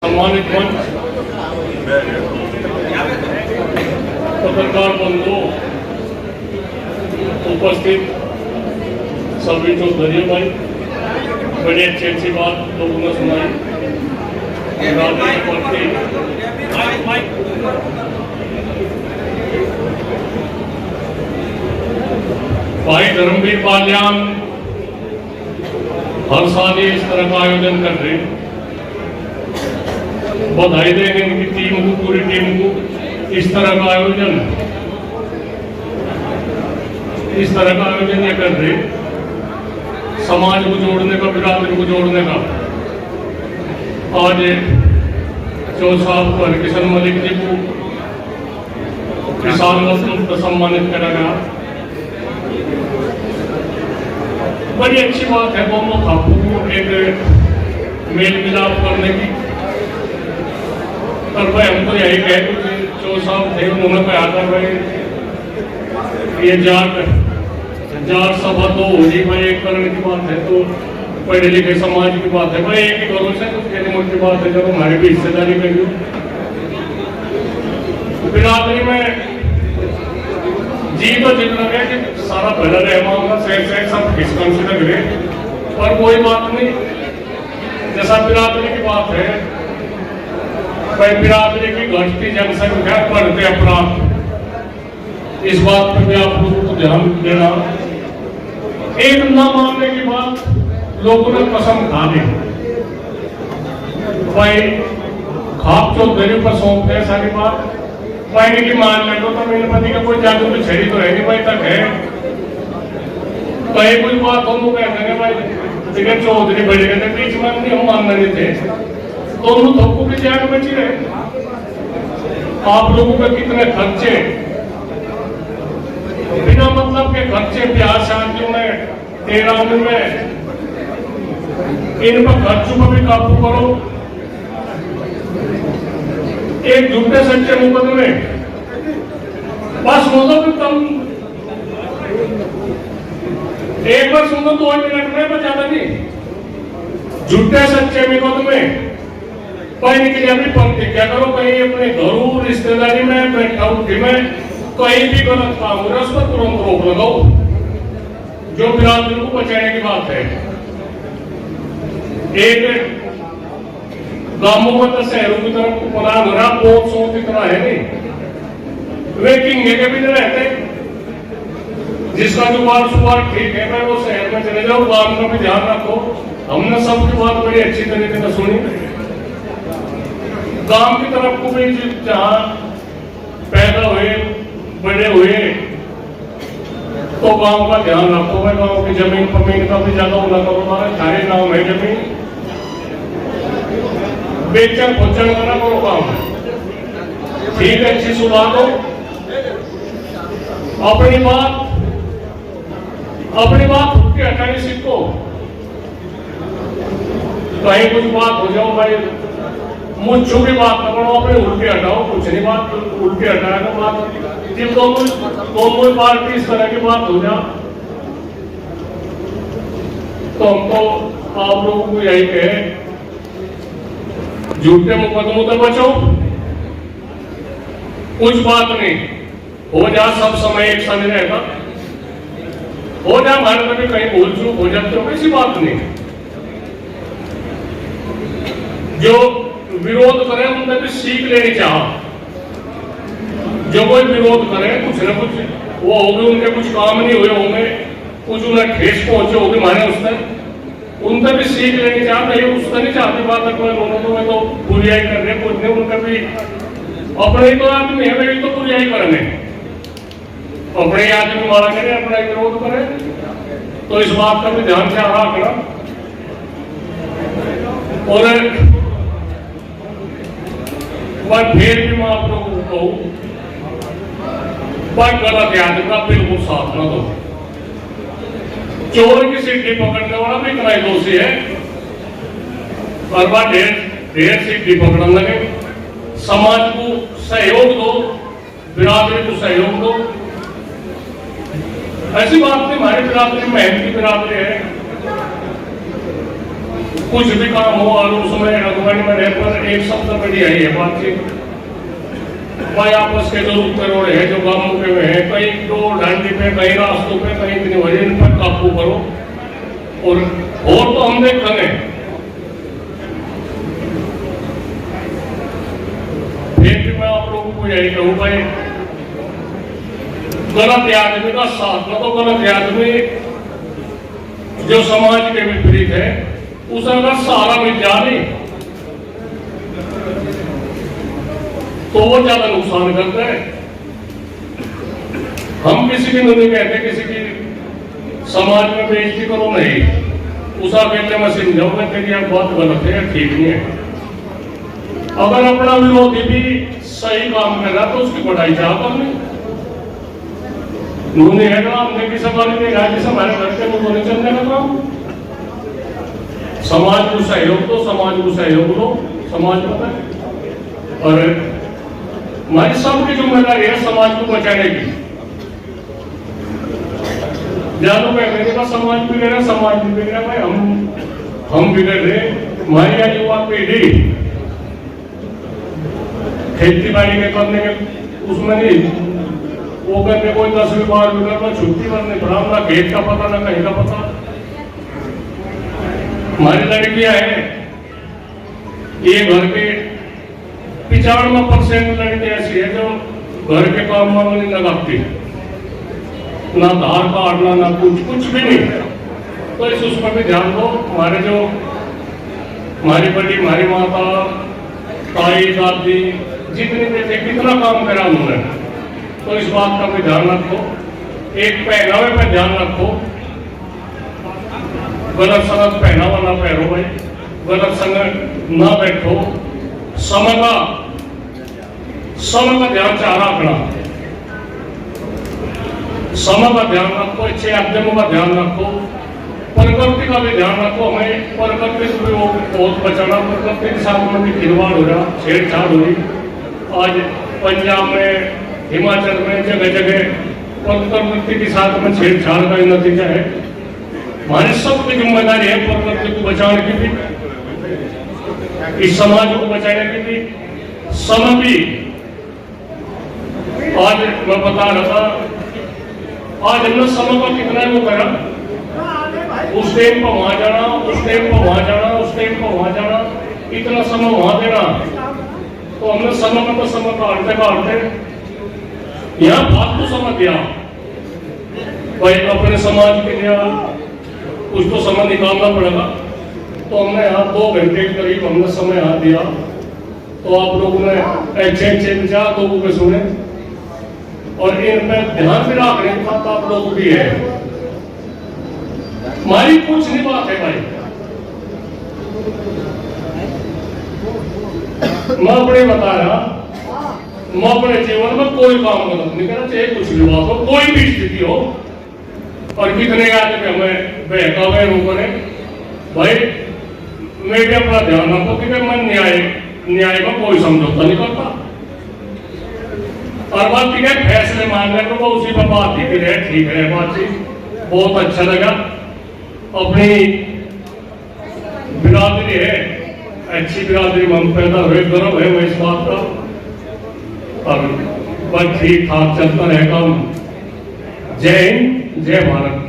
सम्मानित मंच, पत्रकार बंधु, उपस्थित सभी चौधरी भाई, बड़ी अच्छी बात लोगों ने सुनाई। भाई धर्मवीर बालियान हर साल इस तरह का आयोजन कर रहे हैं। बधाई देंगे इनकी टीम को, पूरी टीम को। इस तरह का आयोजन ये कर रहे, समाज को जोड़ने का, बिरादरी को जोड़ने का। आज चौधरी साहब को, हरकिशन मलिक जी को किसान रत्न पर सम्मानित करा गया। बड़ी अच्छी बात है दोनों खापों को एक मेल मिलाप करने की। पर भाई हम तो यही कहे कि जो साहब थे उन्होंने कहा था भाई ये जाट सभा तो होगी भाई, एक करने की बात है तो पढ़े लिखे समाज की बात है भाई, एक ही करो से कुछ कहने मोटी बात है। जब हमारी भी हिस्सेदारी करी बिरादरी में जी तो जितना है कि सारा भला रहे मामला सही सब किसकन से लग रहे, पर कोई बात नहीं। जैसा बिरादरी की बात है भाई, बिरादरी की घटती जनसंख्या, बढ़ते अपराध, इस बात पर भी आप लोगों को ध्यान देना। एक न मानने की बात लोगों ने कसम खा ली भाई, खाप चौधरी पर सौंपते हैं सारी बात भाई की मान ले तो मेरे पति का कोई जादू तो छड़ी तो है नहीं भाई, तक है कहीं कोई बात हम कहते भाई ठीक चौधरी बड़े कहते बीच में नहीं, हम मानना नहीं थे। दोनों थोकों की जान बची रहे। आप लोगों के कितने खर्चे, बिना मतलब के खर्चे, ब्याह शादियों में, तेराहों में, इन पर खर्चों पर भी काबू करो। एक झूठे सच्चे मुकदमे बस मतलब तुम एक बार सुनो 2 मिनट में, बस ज्यादा नहीं। झूठे सच्चे मुकदमे कहीं के लिए अपनी पंक्ति क्या करो, कहीं अपने घरों, रिश्तेदारी में, बैठाउठी में कहीं भी गलत काम हो रहा है उस पर तुरंत रोक लगाओ। जो बिरादरी को बचाने की बात है, एक गांवों में तो शहरों की तरफ प्रदान हो रहा, बहुत सौ की तरह है नहीं, वे किंगे के भी नहीं रहते। जिसका जुगाड़ सुगाड़ ठीक है भाई, वो शहर में चले जाओ, गांव का भी ध्यान रखो। हमने सबकी बात बड़ी अच्छी तरीके से सुनी। गांव की तरफ को भी जहाँ पैदा हुए, बड़े हुए, तो गांव का ध्यान रखो भाई। गांव की जमीन पमीन का भी ज्यादा होना करो, सारे गांव है जमीन, बेचन खोचन करना करो काम, ठीक है, अच्छी सुना दो। अपनी बात उठ के हटानी सीखो। कहीं कुछ बात हो जाओ भाई, मुझ की बात न करो, अपने उल्टे हटाओ, कुछ नहीं बात उल्टे हटाएगा बात। जब दोनों पार्टी इस तरह की बात हो जाए तो हमको आप लोगों को यही कहे, झूठे मुकदमों से बचो। कुछ बात नहीं हो जा, सब समय एक समय रहेगा, हो जा, हमारे कभी कहीं भूल चूक हो जाती हो, किसी बात नहीं। जो विरोध करे उनसे भी सीख लेनी चाहिए। जो कोई विरोध करे कुछ न कुछ वो होगी, उनके कुछ काम नहीं हुए होंगे, कुछ उन्हें ठेस पहुंचे होगी माने उसने, उनसे भी सीख लेनी चाहिए। नहीं उससे नहीं चाहती बात है, दोनों तो बुराई कर रहे, कुछ नहीं, उनका भी अपने ही तो आदमी है, वही तो बुराई करने, अपने ही आदमी मारा करे, अपना विरोध करे, तो इस बात का भी ध्यान से रखना। और फिर भी मैं आप लोगों को कहूं, गलत आदमी का बिल्कुल साथ न दो। चोर की सीढ़ी पकड़ने वाला भी इतना ही दोषी है, और वह ढेर सीढ़ी पकड़ने लगे। समाज को सहयोग दो, बिरादरी को सहयोग दो। ऐसी बात नहीं, हमारी बिरादरी मेहनत की बिरादरी है, कुछ भी काम हो और उसमें अगुवानी में रहकर एक शब्द बढ़िया ही है बातचीत भाई आपस के जो करोड़ है जो गांवों के में है कहीं तो डांडी पे कहीं रास्तों पे कहीं इतनी वजन पर काबू करो और तो हम देख रहे फिर भी मैं आप लोगों को यही कहूँ भाई गलत आदमी का साथ न तो गलत आदमी जो समाज के विपरीत है उसे अगर सहारा मिल जाए तो वो ज्यादा नुकसान करता है। हम किसी की नहीं कहते किसी की समाज में बेइज्जती करो नहीं उस अकेले में समझाओ मैं तेरी आप बात गलत है ठीक नहीं है। अगर अपना विरोधी भी सही काम कर रहा तो उसकी बढ़ाई चाह करनी उन्होंने है ना हमने की सभा में राज्य हमारे घर के लोगों ने चलने लगा समाज को सहयोग दो समाज को सहयोग दो समाज को और हमारी सबकी जिम्मेदारी है समाज को बचाने की। जानो मेरे का समाज बिगड़ रहा समाज भी बिगड़ रहा भाई हम बिगड़ रहे हमारी यहाँ युवा पीढ़ी खेती बाड़ी के करने के उसमें नहीं वो करने कोई 10वीं 12वीं करना छुट्टी करने पड़ा ना खेत का पता ना कहीं का पता। हमारी लड़कियां हैं ये घर के 95% लड़कियां ऐसी है जो घर के काम में नहीं लगाती ना धार काटना ना कुछ भी नहीं। तो इस उस पर भी ध्यान दो हमारे जो हमारी बड़ी हमारी माता ताई दादी जितने भी थे कितना काम करा उन्होंने तो इस बात का भी ध्यान रखो। एक पहनावे पर ध्यान रखो गलत संगत पहनावा ना पहनो भाई गलत संगत ना बैठो समय का ध्यान चाह रखना समय का ध्यान रखो अच्छे उद्यमों का ध्यान रखो प्रकृति का भी ध्यान रखो। हमें प्रकृति को भी वो बहुत बचाना प्रकृति के साथ में भी खिलवाड़ हो रहा छेड़छाड़ हो रही। आज पंजाब में हिमाचल में जगह जगह प्रकृति के साथ में छेड़छाड़ का नतीजा है। हमारी सबकी जिम्मेदारी है प्रकृति को बचाने की भी इस समाज को बचाने की भी समय भी। आज मैं बता रहा था आज हमने समय का कितना वो करा उस टाइम पर वहां जाना उस टाइम पर वहां जाना उस टाइम पर वहां जाना इतना समय वहां देना तो हमने समय का समय काटते यहाँ फालतू समय दिया भाई अपने समाज के लिए कुछ तो समय निकालना पड़ेगा। तो हमने यहाँ 2 घंटे के करीब हमने समय यहाँ दिया तो आप लोगों ने अच्छे विचार लोगों के सुने और इन पर ध्यान भी रखने की बात आप लोग भी है। हमारी कुछ नहीं बात है भाई मैं अपने बता रहा मैं अपने जीवन में कोई काम गलत नहीं करना चाहे कुछ भी बात हो कोई भी स्थिति हो और कितने आदमी हमें बहकावे रोकने भाई मैं भी अपना ध्यान रखो कि मैं न्याय में कोई समझौता नहीं करता और बात ठीक है फैसले मानने को उसी पर बात ठीक है बातचीत बहुत अच्छा लगा। अपनी बिरादरी है अच्छी बिरादरी में हम पैदा हुए गर्व है वो इस बात का और बस ठीक ठाक चलता रहेगा। जय हिंद जय भारत।